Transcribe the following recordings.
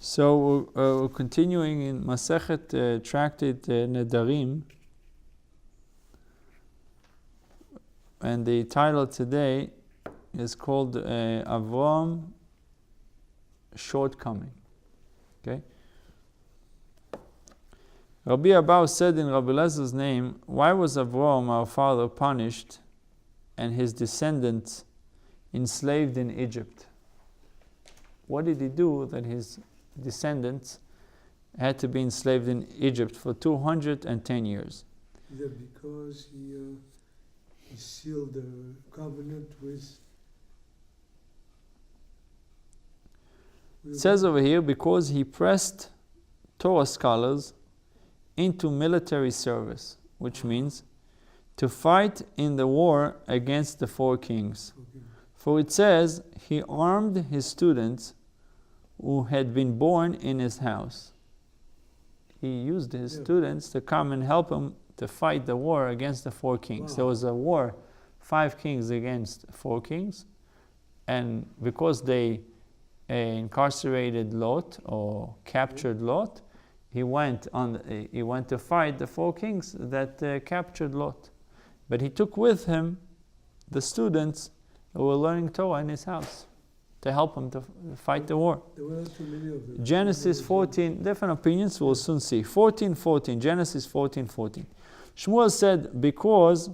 So we're continuing in Masechet Tractate Nedarim, and the title today is called Avram Shortcoming. Okay. Rabbi Abba said in Rabbi Elazar's name, "Why was Avram, our father, punished and his descendants enslaved in Egypt? What did he do that his descendants had to be enslaved in Egypt for 210 years? Is that because he sealed the covenant with... It says over here, because he pressed Torah scholars into military service, which means to fight in the war against the four kings. Okay. For it says, he armed his students who had been born in his house. He used his students to come and help him to fight the war against the four kings. Wow. There was a war, 5 kings against 4 kings, and because they incarcerated Lot or captured Lot, he went to fight the 4 kings that captured Lot. But he took with him the students who were learning Torah in his house to help him to fight the war. There were not too many of them. Genesis 14, different opinions, we'll soon see. 14:14, Genesis 14:14. Shmuel said, because,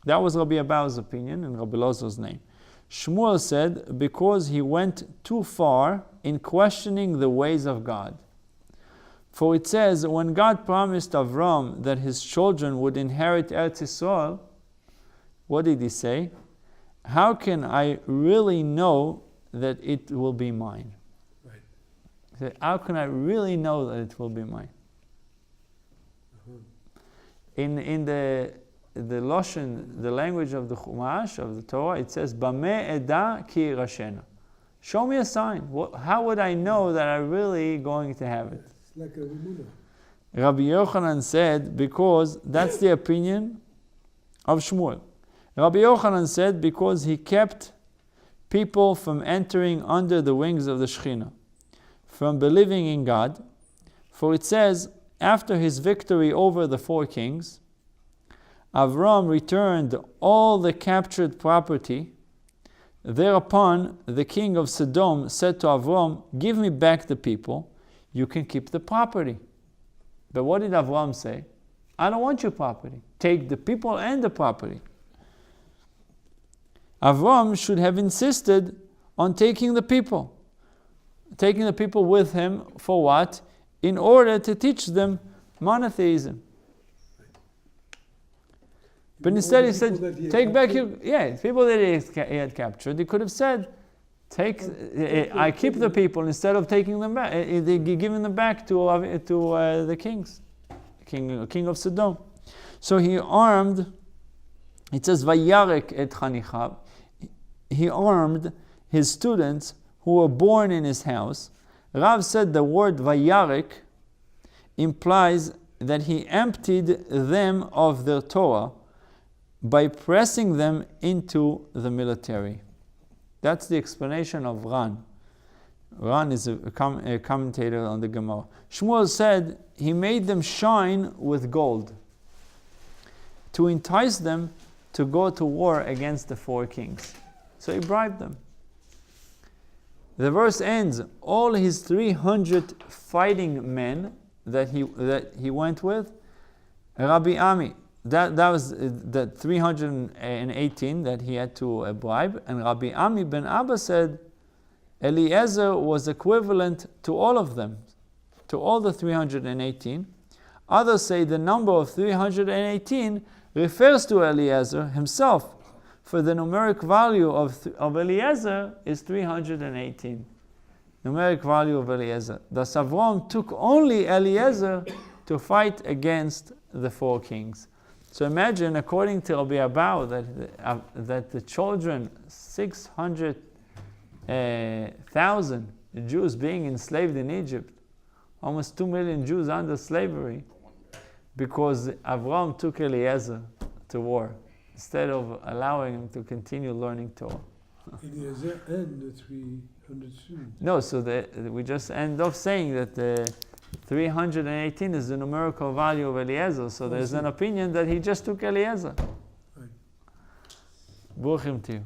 that was Rabbi Abba's opinion in Rabbi Elazar's name. Shmuel said, because he went too far in questioning the ways of God. For it says, when God promised Avram that his children would inherit Eretz Yisrael, what did he say? How can I really know that it will be mine? Right. He said, how can I really know that it will be mine? In the Loshen, the language of the Chumash, of the Torah, it says, Bameh eda ki irashena. Show me a sign. How would I know that I'm really going to have it? It's like a Ramuna. Rabbi Yochanan said, because that's the opinion of Shmuel. Rabbi Yochanan said, because he kept people from entering under the wings of the Shekhinah, from believing in God. For it says, after his victory over the 4 kings, Avram returned all the captured property. Thereupon, the king of Sodom said to Avram, give me back the people, you can keep the property. But what did Avram say? I don't want your property. Take the people and the property. Avram should have insisted on taking the people. Taking the people with him for what? In order to teach them monotheism. But instead he said, take back your... Yeah, people that he had captured, he could have said, I keep the people instead of taking them back, giving them back to the kings, king of Sodom. So he armed, it says, Vayarek et chanichav. He armed his students who were born in his house. Rav said the word Vayarek implies that he emptied them of their Torah by pressing them into the military. That's the explanation of Ran. Ran is a commentator on the Gemara. Shmuel said he made them shine with gold to entice them to go to war against the 4 kings. So he bribed them. The verse ends, all his 300 fighting men that he went with, Rabbi Ami, that was the 318 that he had to bribe, and Rabbi Ami ben Abba said Eliezer was equivalent to all of them, to all the 318. Others say the number of 318 refers to Eliezer himself, for the numeric value of Eliezer is 318. Numeric value of Eliezer. Thus Avram took only Eliezer to fight against the 4 kings. So imagine, according to Rabbi Abba, that the children, 600,000 Jews being enslaved in Egypt, almost 2 million Jews under slavery, because Avram took Eliezer to war, instead of allowing him to continue learning Torah. Eliezer and the 3 100 No, so we just end off saying that 318 is the numerical value of Eliezer. So there's an opinion that he just took Eliezer. Right. Buchim to you.